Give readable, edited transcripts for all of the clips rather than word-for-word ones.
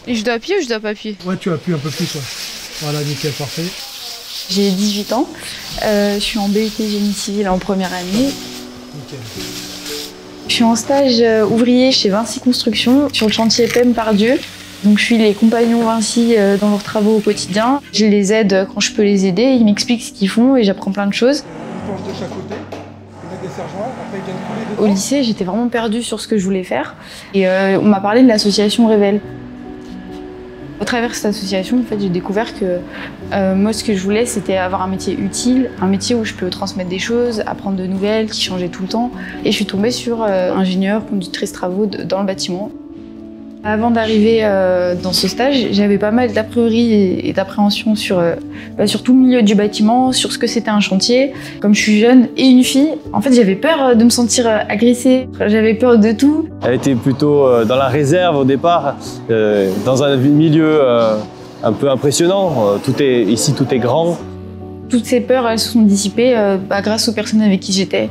Et je dois appuyer ou je dois pas appuyer? Ouais, tu appuies un peu plus, ouais. Voilà, nickel, parfait. J'ai 18 ans, je suis en BUT génie civil en première année. Nickel. Je suis en stage ouvrier chez Vinci Construction sur le chantier PEM Pardieu. Donc je suis les compagnons Vinci dans leurs travaux au quotidien. Je les aide quand je peux les aider, ils m'expliquent ce qu'ils font et j'apprends plein de choses. Une planche de chaque côté, avec des serre-joints, après ils viennent couler dedans. Au lycée, j'étais vraiment perdue sur ce que je voulais faire et on m'a parlé de l'association Révèle. Au travers de cette association, en fait, j'ai découvert que moi, ce que je voulais, c'était avoir un métier utile, un métier où je peux transmettre des choses, apprendre de nouvelles, qui changeait tout le temps. Et je suis tombée sur ingénieur, conductrice travaux dans le bâtiment. Avant d'arriver dans ce stage, j'avais pas mal d'a priori et d'appréhension sur tout le milieu du bâtiment, sur ce que c'était un chantier. Comme je suis jeune et une fille, en fait, j'avais peur de me sentir agressée, j'avais peur de tout. Elle était plutôt dans la réserve au départ, dans un milieu un peu impressionnant. Ici, tout est grand. Toutes ces peurs, elles se sont dissipées grâce aux personnes avec qui j'étais.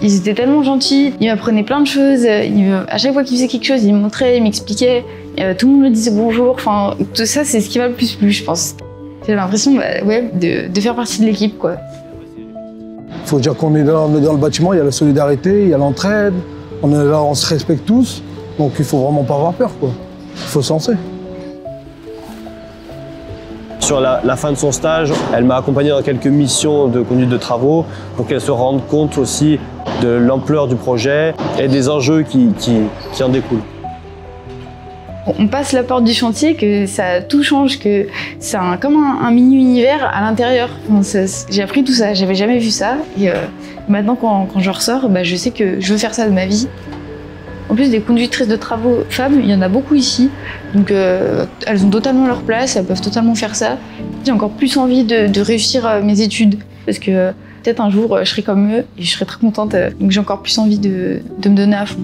Ils étaient tellement gentils, ils m'apprenaient plein de choses. À chaque fois qu'ils faisaient quelque chose, ils me montraient, ils m'expliquaient. Tout le monde me disait bonjour. Enfin, tout ça, c'est ce qui m'a le plus plu, je pense. J'ai l'impression de faire partie de l'équipe, quoi. Il faut dire qu'on est dans le bâtiment, il y a la solidarité, il y a l'entraide. On est là, on se respecte tous. Donc il faut vraiment pas avoir peur, quoi. Il faut se lancer. Sur la fin de son stage, elle m'a accompagné dans quelques missions de conduite de travaux pour qu'elle se rende compte aussi de l'ampleur du projet et des enjeux qui en découlent. On passe la porte du chantier, que ça tout change, que c'est comme un mini-univers à l'intérieur. Enfin, j'ai appris tout ça, j'avais jamais vu ça. Et maintenant, quand je ressors, je sais que je veux faire ça de ma vie. En plus, des conductrices de travaux femmes, il y en a beaucoup ici. Donc elles ont totalement leur place, elles peuvent totalement faire ça. J'ai encore plus envie de réussir mes études. Parce que peut-être un jour, je serai comme eux et je serai très contente. Donc j'ai encore plus envie de me donner à fond.